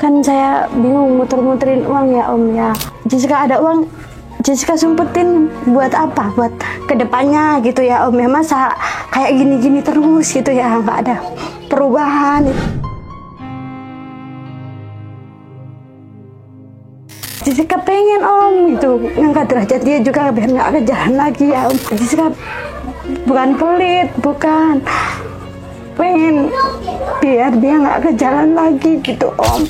Kan saya bingung muter-muterin uang ya Om ya. Jessica ada uang, Jessica sumpetin buat apa? Buat kedepannya gitu ya Om ya. Masa kayak gini-gini terus gitu ya, nggak ada perubahan. Jessica pengen Om gitu ngangkat derajat dia juga biar nggak ke jalan lagi ya Om. Jessica bukan pelit, bukan, pengen biar dia nggak ke jalan lagi gitu Om.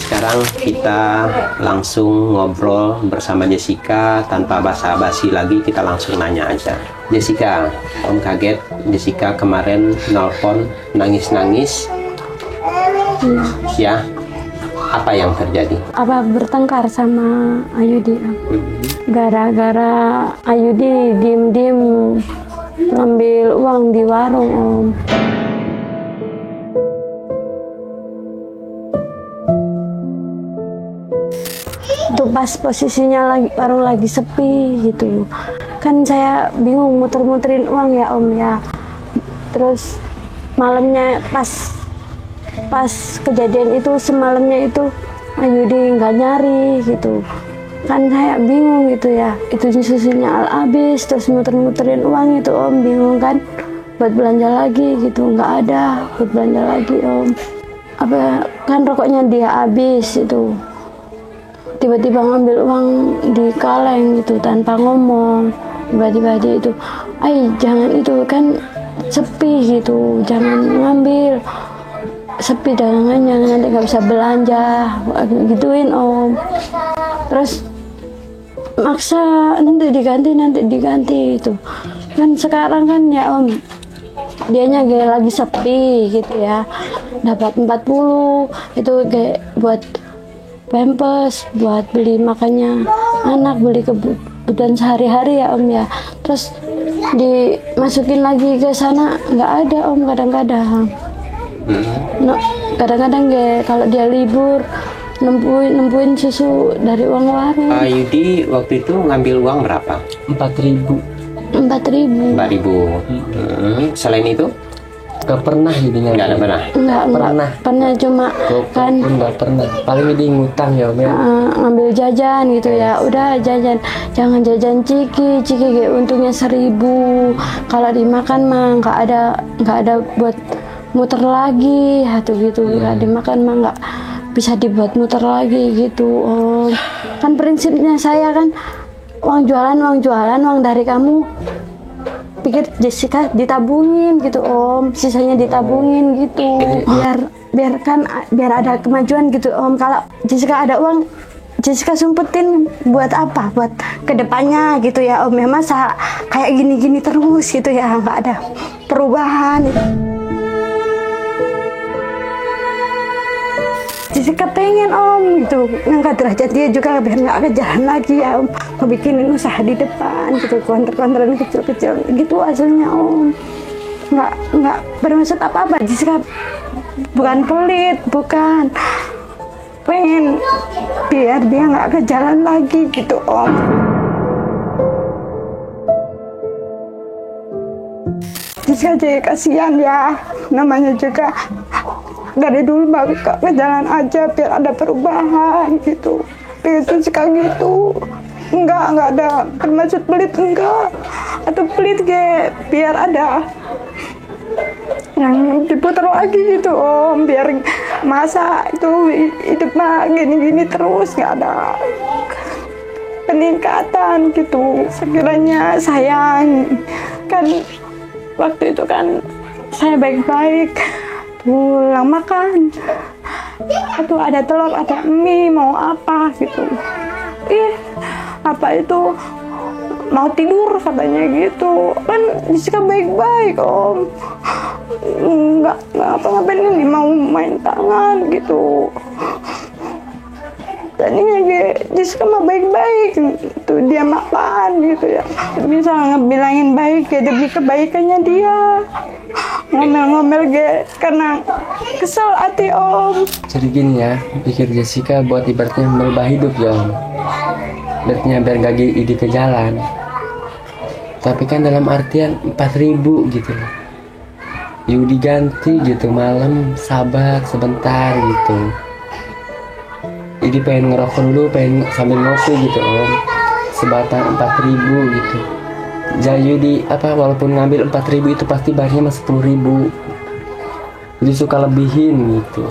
Sekarang kita langsung ngobrol bersama Jessica tanpa basa-basi lagi, kita langsung nanya aja. Jessica, Om kaget Jessica kemarin nelpon nangis-nangis. Ya, apa yang terjadi? Apa bertengkar sama Ayudi? Gara-gara Ayudi diem-diem ngambil uang di warung Om. Itu pas posisinya lagi warung lagi sepi gitu. Kan saya bingung muter-muterin uang ya Om ya. Terus malamnya pas kejadian itu, semalamnya itu Ayudi nggak nyari gitu. Kan saya bingung gitu ya. Itu susunya habis, terus muter-muterin uang itu Om, bingung kan. Buat belanja lagi gitu, nggak ada buat belanja lagi Om. Apa kan rokoknya dia habis itu. Tiba-tiba ngambil uang di kaleng gitu tanpa ngomong. Tiba-tiba dia itu, jangan itu kan sepi gitu, jangan ngambil, sepi dagangannya nanti nggak bisa belanja, gituin Om. Terus maksa nanti diganti itu. Kan sekarang kan ya Om, dianya kayak lagi sepi gitu ya, dapat 40 itu kayak buat pampers, buat beli makannya anak, beli kebutuhan sehari-hari ya Om ya. Terus dimasukin lagi ke sana nggak ada Om, kadang-kadang. Kadang-kadang kalau dia libur nempuin susu dari uang warung. Ayudi waktu itu ngambil uang berapa? 4.000. 4.000. Selain itu? Gak pernah jadi nggak pernah. Nggak pernah cuma kan nggak pernah. Paling dia ngutang ya Om ya. Ngambil jajan gitu ya. Udah jajan, jangan jajan ciki kayak untungnya 1.000. Kalau dimakan mah nggak ada buat muter lagi atau gitu. Nggak dimakan mah nggak bisa dibuat muter lagi gitu Om. Kan prinsipnya saya kan uang jualan uang dari kamu, pikir Jessica ditabungin gitu Om, sisanya ditabungin gitu biar ada kemajuan gitu Om. Kalau Jessica ada uang, Jessica sumpetin buat apa? Buat kedepannya gitu ya Om ya. Masa kayak gini-gini terus gitu ya, nggak ada perubahan. Jessica pengen Om gitu ngangkat derajat dia juga biar nggak ke jalan lagi ya Om, ngebikinin usaha di depan gitu, konter-konteran kecil-kecil gitu hasilnya Om. Nggak bermaksud apa-apa. Jessica bukan pelit, bukan, pengen biar dia nggak ke jalan lagi gitu Om. Jessica jadi kasihan ya, namanya juga dari dulu ke jalan aja biar ada perubahan gitu. Itu suka gitu. Enggak ada bermaksud pelit, enggak. Atau pelit biar ada yang diputar lagi gitu Om, biar masa itu hidup mah gini-gini terus, nggak ada peningkatan gitu. Sekiranya sayang kan, waktu itu kan saya baik-baik, pulang makan atau ada telur, ada mie, mau apa gitu, apa itu mau tidur katanya gitu kan. Jessica baik-baik Om, nggak apa-ngapain, ini mau main tangan gitu. tadinya Jessica mah baik-baik tuh, dia makan gitu ya, bisa ngebilangin baik ya demi kebaikannya dia, ngomel-ngomel karena kesel hati Om. Jadi gini ya, pikir Jessica buat ibaratnya merubah hidup ya Om. Ibaratnya biar gak ide ke jalan. Tapi kan dalam artian 4.000 gitu. Yuk diganti gitu, malam sabar sebentar gitu. Jadi pengen ngerokok dulu, pengen sambil ngopi gitu Om. Sebatang 4.000 gitu. Jadi di walaupun ngambil 4.000 itu pasti bayarnya mah 10.000. Jadi suka lebihin gitu.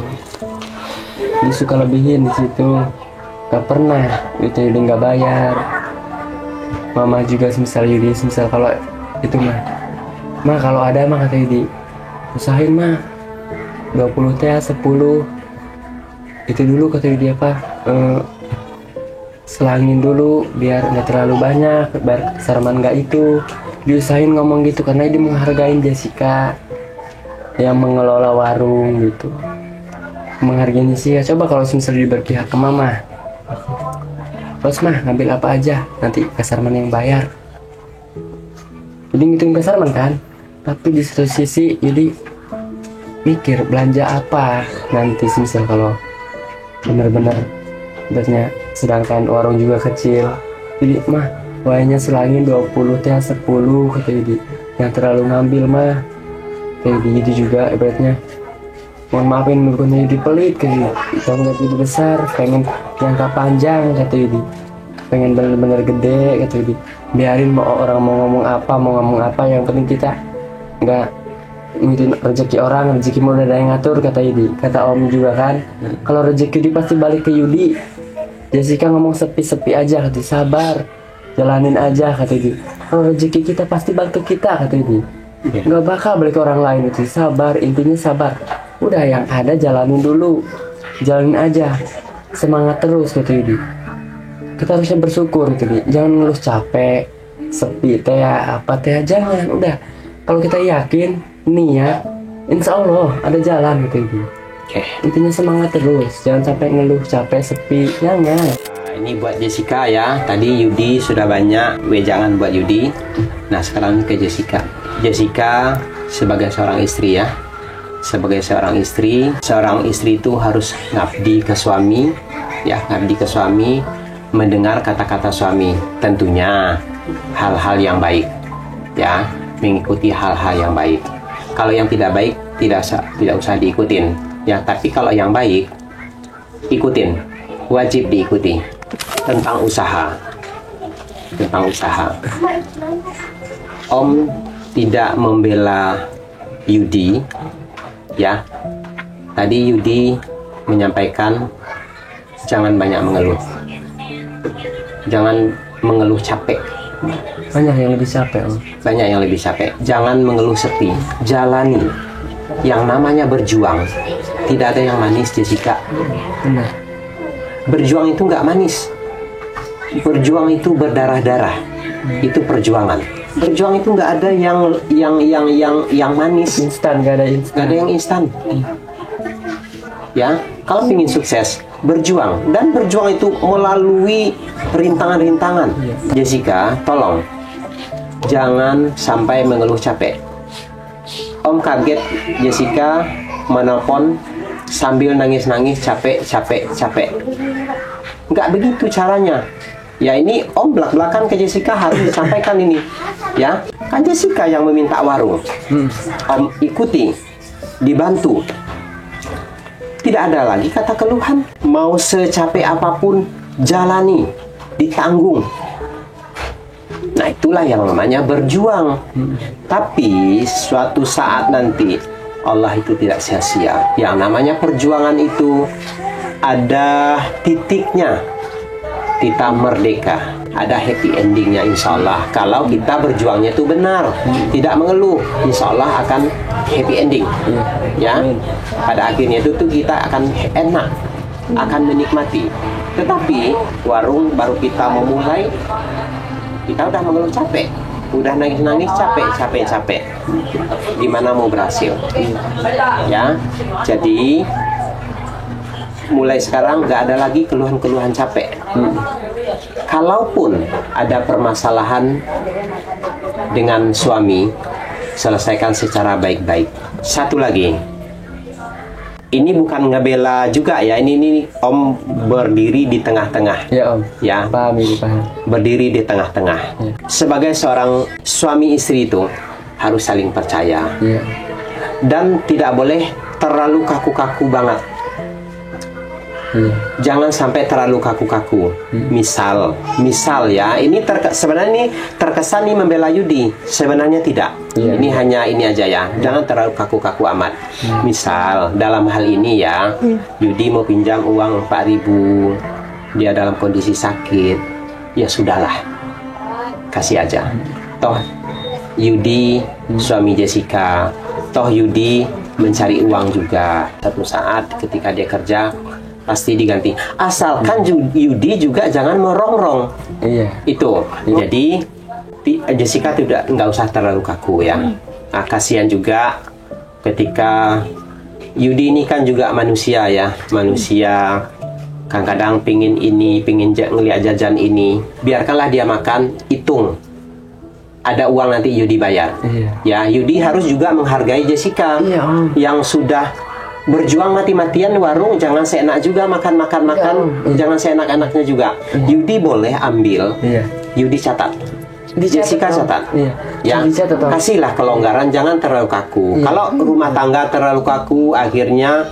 Jadi suka lebihin di situ. Gak pernah gitu Yudi nggak bayar. Mama juga misal Yudi, misal kalau itu mah kalau ada mah kata Yudi, usahain mah 20 teh 10 itu dulu kata Yudi selangin dulu biar nggak terlalu banyak, biar Sarman nggak itu. Diusahain ngomong gitu karena dia menghargai Jessica yang mengelola warung gitu, menghargai Jessica. Coba kalau misalnya berpihak ke mama, terus mah ngambil apa aja nanti Sarman yang bayar, jadi ngitungin Sarman kan. Tapi di satu sisi jadi mikir belanja apa nanti misal kalau benar-benar biasanya, sedangkan warung juga kecil. Jadi mah wayanya selangin 20 teh 10 kata Yudi, yang terlalu ngambil mah kayak Yudi juga ibaratnya mohon maafin bukannya Yudi pelit kayak kalau nggak Yudi besar, pengen jangka panjang kata Yudi, pengen bener-bener gede kata Yudi. Biarin mau orang mau ngomong apa yang penting kita nggak ngikutin rezeki orang, rezeki mau udah ada yang ngatur kata Yudi. Kata Om juga kan, kalau rezeki Yudi pasti balik ke Yudi. Jessica ngomong sepi-sepi aja kata, sabar jalanin aja kata Yudi. Kalau rezeki kita pasti balik ke kita kata Yudi, nggak bakal balik ke orang lain itu. Sabar, intinya sabar, udah yang ada jalanin dulu, jalanin aja, semangat terus kata Yudi. Kita harusnya bersyukur gitu, jangan ngeluh capek sepi teh apa teh, jangan. Udah kalau kita yakin niat, insya Allah ada jalan gitu Yudi. Intinya semangat terus, jangan sampai ngeluh capek sepi, jangan. Nah, ini buat Jessica ya. Tadi Yudi sudah banyak wejangan buat Yudi. Nah sekarang ke Jessica. Jessica sebagai seorang istri ya, sebagai seorang istri itu harus ngabdi ke suami ya, ngabdi ke suami, mendengar kata-kata suami, tentunya hal-hal yang baik ya, mengikuti hal-hal yang baik. Kalau yang tidak baik tidak usah diikutin ya, tapi kalau yang baik ikutin, wajib diikuti. Tentang usaha, Om tidak membela Yudi ya. Tadi Yudi menyampaikan jangan banyak mengeluh, jangan mengeluh capek. Banyak yang lebih capek Om. Banyak yang lebih capek. Jangan mengeluh sepi, jalani. Yang namanya berjuang tidak ada yang manis Jessica. Benar. Berjuang itu nggak manis. Berjuang itu berdarah-darah. Itu perjuangan. Berjuang itu nggak ada yang manis. Instan, nggak ada instan. Nggak ada yang instan. Ya, kalau ingin sukses, berjuang, dan berjuang itu melalui rintangan-rintangan. Jessica, tolong jangan sampai mengeluh capek. Om kaget Jessica menelpon sambil nangis-nangis, capek. Nggak begitu caranya. Ya ini Om belak-belakan ke Jessica, harus disampaikan ini. Ya, kan Jessica yang meminta warung. Om ikuti, dibantu. Tidak ada lagi kata keluhan. Mau secapek apapun, jalani, ditanggung. Nah itulah yang namanya berjuang. Tapi suatu saat nanti Allah itu tidak sia-sia. Yang namanya perjuangan itu ada titiknya. Kita merdeka, ada happy endingnya insya Allah. Kalau kita berjuangnya itu benar, tidak mengeluh, insya Allah akan happy ending. Ya, pada akhirnya itu kita akan enak, akan menikmati. Tetapi warung baru kita memulai, kita udah mengeluh capek, udah nangis-nangis capek. Gimana mau berhasil? Ya, jadi mulai sekarang nggak ada lagi keluhan-keluhan capek. Kalaupun ada permasalahan dengan suami, selesaikan secara baik-baik. Satu lagi, ini bukan ngebela juga ya, ini Om berdiri di tengah-tengah. Ya Om. Ya, Paham ini, paham. berdiri di tengah-tengah. Ya. Sebagai seorang suami istri itu harus saling percaya Iya. dan tidak boleh terlalu kaku-kaku banget. Iya. Jangan sampai terlalu kaku-kaku. Misal ya, ini sebenarnya ini terkesan nih membela Yudi. Sebenarnya tidak. Iya. Ini hanya ini aja ya. Jangan terlalu kaku-kaku amat. Misal dalam hal ini ya, Yudi mau pinjam uang 4.000. Dia dalam kondisi sakit. Ya sudahlah. Kasih aja. Toh Yudi suami Jessica. Toh Yudi mencari uang juga. Satu saat ketika dia kerja pasti diganti. Asalkan Yudi juga jangan merongrong. Iya. Itu. Jadi Jessica nggak usah terlalu kaku ya. Nah, kasihan juga ketika Yudi ini kan juga manusia ya, manusia. Kadang-kadang pingin ini, pingin ngeliat jajan ini. Biarkanlah dia makan, hitung. Ada uang nanti Yudi bayar. Iya. Ya, Yudi harus juga menghargai Jessica Iya, Om. yang sudah berjuang mati-matian di warung. Jangan seenak juga makan. Jangan seenak-enaknya juga. Yudi boleh ambil. Iya. Yudi catat. Jessica catat. Iya. Ya, Dicatat, Om. kasihlah kelonggaran, jangan terlalu kaku. Iya. Kalau rumah tangga terlalu kaku, akhirnya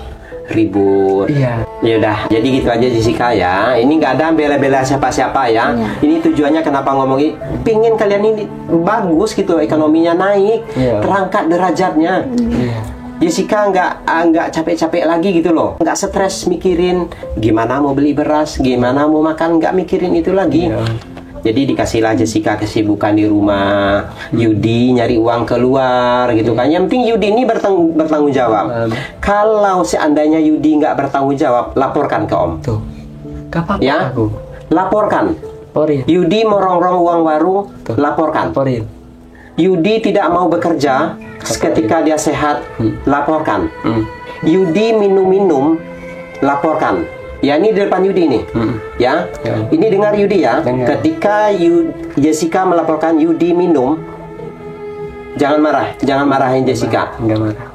ribut. Iya. Ya udah, jadi gitu aja Jessica ya. Ini nggak ada bela-bela siapa-siapa ya. Ini tujuannya kenapa ngomongin, pingin kalian ini bagus gitu, ekonominya naik, Iya. terangkat derajatnya. Iya. Jessica nggak capek-capek lagi gitu loh, nggak stres mikirin gimana mau beli beras, gimana mau makan, nggak mikirin itu lagi. Iya. Jadi dikasihlah Jessica kesibukan di rumah, Yudi nyari uang keluar gitu kan. Yang penting Yudi ini bertanggung jawab. Kalau seandainya Yudi nggak bertanggung jawab, laporkan ke Om. Tuh. Gak apa-apa Ya, aku. laporkan. Porin. Yudi merongrong uang warung, Tuh. laporkan. Porin. Yudi tidak mau bekerja ketika dia sehat, laporkan. Yudi minum-minum, laporkan. Ya, ini di depan Yudi nih. Ya. Ya. Ini dengar Yudi ya. Dengar. Ketika Jessica melaporkan Yudi minum, jangan marah, jangan marahin Jessica. Enggak marah.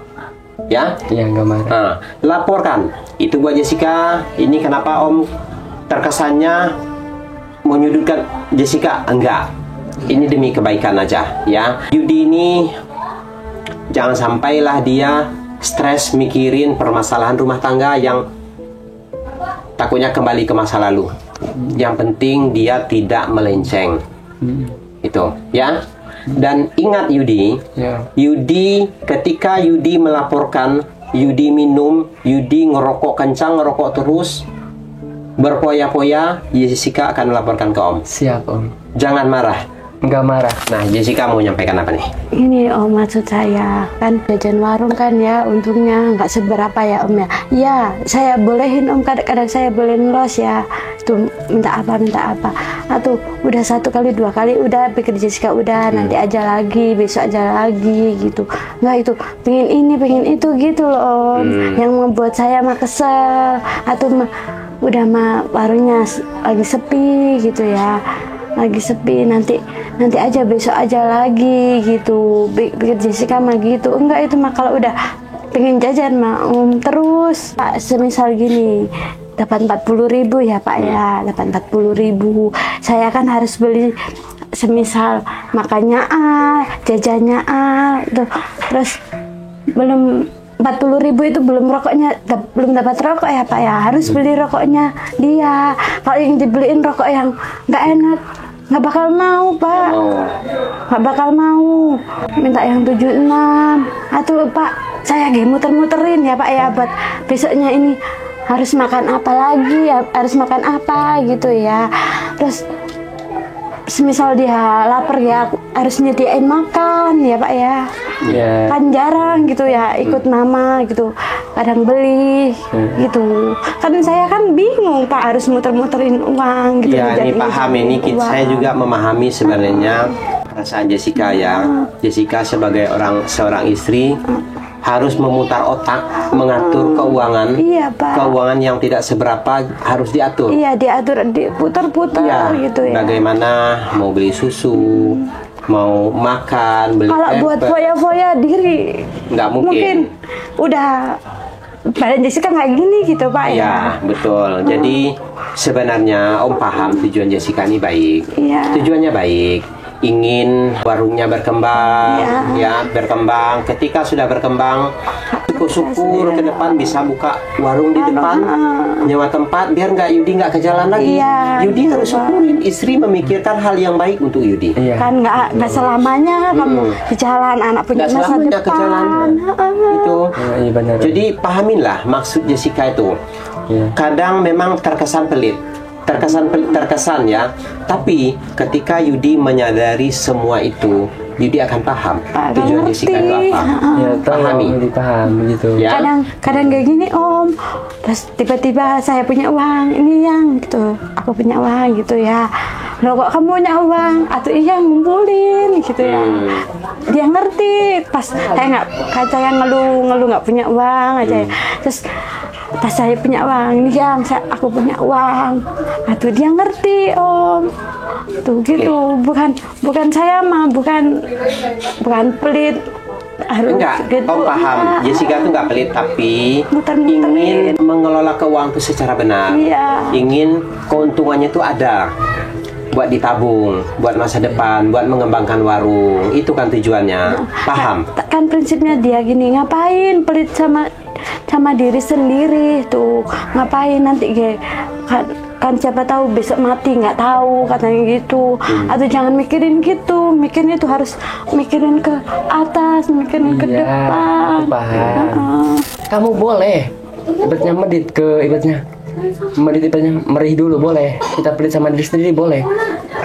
Ya. Iya, enggak marah. Nah, laporkan. Itu buat Jessica. Ini kenapa Om terkesannya menyudutkan Jessica? Enggak. Ini demi kebaikan aja, ya. Yudi ini jangan sampailah dia stres mikirin permasalahan rumah tangga yang takutnya kembali ke masa lalu. Yang penting dia tidak melenceng. Itu, ya. Dan ingat Yudi, Ya. Yudi ketika Yudi melaporkan Yudi minum, Yudi ngerokok kencang, ngerokok terus, berpoya-poya, Jessica akan melaporkan ke Om. Siap, Om. Jangan marah. Enggak marah. Nah, Jessica mau nyampaikan apa nih? Ini Om, maksud saya kan jajan warung kan ya, untungnya nggak seberapa ya Om ya. Ya, saya bolehin Om, kadang-kadang saya bolehin los ya. Tuh minta apa. Atau udah 1 kali 2 kali udah pikir Jessica udah nanti aja lagi, besok aja lagi gitu. Nggak itu, pengen ini, pengen itu gitu loh Om. Yang membuat saya mah kesel. Atau udah mah warungnya lagi sepi gitu ya. Lagi sepi, nanti aja, besok aja lagi gitu. Pikir Jessica mah gitu. Enggak, itu mah kalau udah pengen jajan mah terus. Pak, semisal gini dapat 40.000 ya Pak ya, dapat 40.000. Saya kan harus beli semisal makannya jajannya terus belum 40.000 itu belum rokoknya, belum dapat rokok ya Pak ya, harus beli rokoknya dia. Kalau yang dibeliin rokok yang nggak enak, nggak bakal mau Pak, nggak bakal mau. Minta yang 76. Atau Pak, saya muter-muterin ya Pak ya, buat besoknya ini harus makan apa lagi ya, harus makan apa gitu ya. Terus semisal dia lapar ya harus nyediain makan ya Pak ya. Ya. Kan jarang gitu ya ikut mama gitu, kadang beli gitu. Kan saya kan bingung Pak, harus muter-muterin uang gitu. Ya, ini paham ini. Saya juga memahami sebenarnya perasaan Jessica ya. Jessica sebagai seorang istri harus memutar otak, mengatur keuangan. Iya, Pak. Keuangan yang tidak seberapa harus diatur. Iya, diatur, diputar-putar Ya, gitu ya. bagaimana mau beli susu, mau makan, beli Kalau buat pempek. foya-foya diri, Nggak mungkin. udah badan Jessica nggak gini gitu Pak ya. Ya, betul. Jadi sebenarnya Om paham tujuan Jessica ini baik. Iya. Tujuannya baik. Ingin warungnya berkembang, ya berkembang. Ketika sudah berkembang, syukur-syukur ke depan bisa buka warung di depan, nyewa tempat biar Yudi nggak ke jalan lagi. Iya, Yudi gitu, harus syukurin istri memikirkan hal yang baik untuk Yudi. Iya. Kan nggak selamanya kamu di jalan, anak punya Nggak masa selamanya depan. ke jalan. Itu. Iya benar. Jadi pahaminlah maksud Jessica itu. Iya. Kadang memang terkesan pelit, terkesan ya. Tapi ketika Yudi menyadari semua itu, Yudi akan paham Pak, tujuan ngerti. Jessica itu apa. Ya, Pahami. dipaham gitu. Ya. Kadang kayak gini Om, terus tiba-tiba saya punya uang, ini yang gitu, aku punya uang gitu ya. Loh kok kamu punya uang? Atau iya ngumpulin gitu ya. Dia ngerti, pas saya ngeluh nggak punya uang aja. Ya. Terus pas saya punya uang, ini yang aku punya uang. Atau dia ngerti Om. Tuh gitu, bukan saya mah bukan pelit. Harus Enggak, gitu. Om paham. Jessica tuh nggak pelit, tapi Muter-muterin. ingin mengelola keuangan itu secara benar. Iya. Ingin keuntungannya itu ada buat ditabung, buat masa depan, buat mengembangkan warung. Itu kan tujuannya. Paham? Kan prinsipnya dia gini, ngapain pelit sama diri sendiri tuh, ngapain nanti kan siapa tahu besok mati, nggak tahu katanya gitu. Atau jangan mikirin gitu, mikirnya tuh harus mikirin ke atas, mikirin ke Iya, depan. aku paham. Heeh. Kamu boleh ibaratnya ibaratnya merih dulu boleh, kita pelit sama diri sendiri boleh,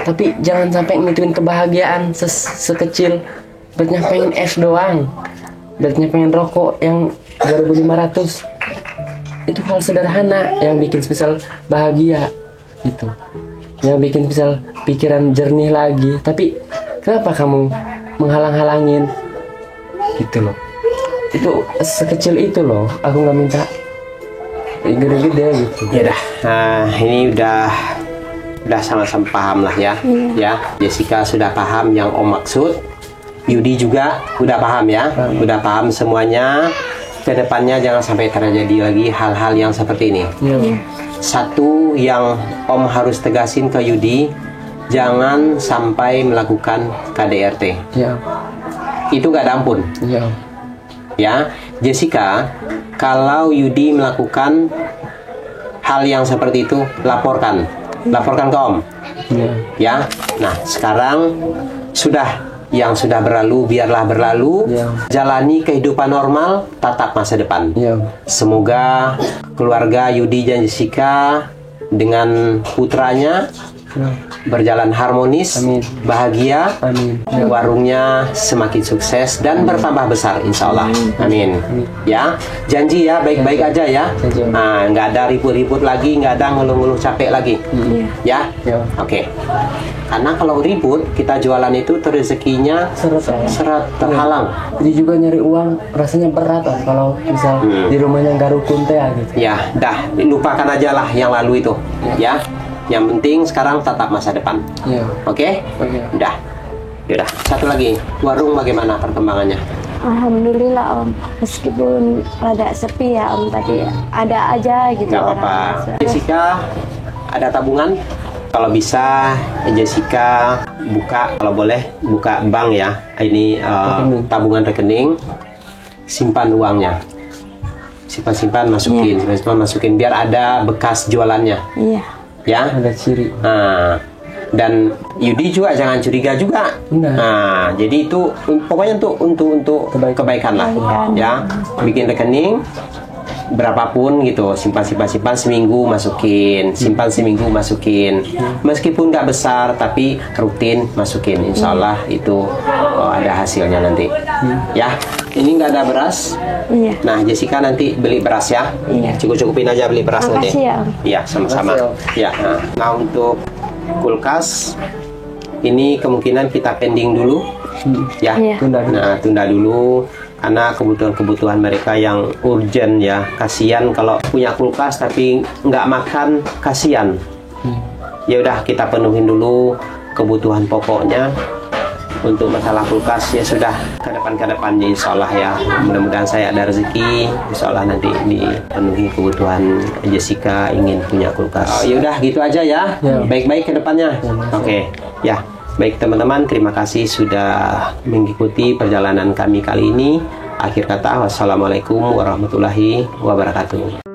tapi jangan sampai ngituin kebahagiaan sekecil ibaratnya pengen es doang, ibaratnya pengen rokok yang 2.500. Itu hal sederhana yang bikin spesial bahagia gitu, yang bikin spesial pikiran jernih lagi. Tapi kenapa kamu menghalang-halangin gitu loh? Itu sekecil itu loh, aku nggak minta gede-gede gitu. Ya dah, ini udah sama-sama paham lah ya. Ya, Jessica sudah paham yang Om maksud. Yudi juga udah paham ya, udah paham semuanya. Kedepannya jangan sampai terjadi lagi hal-hal yang seperti ini. Iya. Satu yang Om harus tegasin ke Yudi, jangan sampai melakukan KDRT. Iya. Itu gak ada ampun. Iya. Ya, Jessica, kalau Yudi melakukan hal yang seperti itu, laporkan ke Om. Iya. Ya, nah sekarang yang sudah berlalu biarlah berlalu. Iya. Jalani kehidupan normal, tatap masa depan. Iya. Semoga keluarga Yudi dan Jessica dengan putranya berjalan harmonis, Amin. bahagia, Amin. warungnya semakin sukses dan bertambah besar, insya Allah. Amin. Ya, janji ya, baik-baik aja ya. Janji. Nah, nggak ada ribut-ribut lagi, nggak ada ngeluh-ngeluh capek lagi. Ya, Ya. oke. Karena kalau ribut, kita jualan itu rezekinya seret terhalang. Jadi juga nyari uang rasanya berat Om, kalau misal di rumahnya nggak rukun teh gitu. Ya, dah, lupakan aja lah yang lalu itu. Ya, yang penting sekarang tatap masa depan. Iya. Oke? Oke. Udah. Yaudah, satu lagi. Warung bagaimana perkembangannya? Alhamdulillah Om, meskipun rada sepi ya Om, tadi ada aja gitu. Nggak apa-apa. orang. Jessica, ada tabungan? Kalau bisa, Jessica buka, kalau boleh, buka bank ya. Ini tabungan rekening, simpan uangnya. Simpan masukin, biar ada bekas jualannya. Iya. Ya. Ada ciri. Nah, dan Yudi juga jangan curiga juga. Benar. Nah, jadi itu pokoknya untuk kebaikan lah. Ya, bikin rekening berapapun gitu, simpan seminggu masukin, meskipun nggak besar tapi rutin masukin, insya Allah itu ada hasilnya nanti. Ya, ini nggak ada beras. Iya. Nah, Jessica nanti beli beras ya. Iya. Cukup-cukupin aja beli beras nanti. Makasih ya, Om. Iya, sama-sama. Makasih, Ya, nah untuk kulkas ini kemungkinan kita pending dulu. Ya. Iya. Tunda dulu. Nah, tunda dulu karena kebutuhan-kebutuhan mereka yang urgent ya. Kasihan kalau punya kulkas tapi nggak makan, kasihan. Ya udah, kita penuhin dulu kebutuhan pokoknya. Untuk masalah kulkas ya sudah, ke depannya insya Allah ya, mudah-mudahan saya ada rezeki, insya Allah nanti dipenuhi kebutuhan Jessica ingin punya kulkas. Ya udah gitu aja ya, baik-baik ke depannya. Oke, ya baik teman-teman, terima kasih sudah mengikuti perjalanan kami kali ini. Akhir kata, wassalamualaikum warahmatullahi wabarakatuh.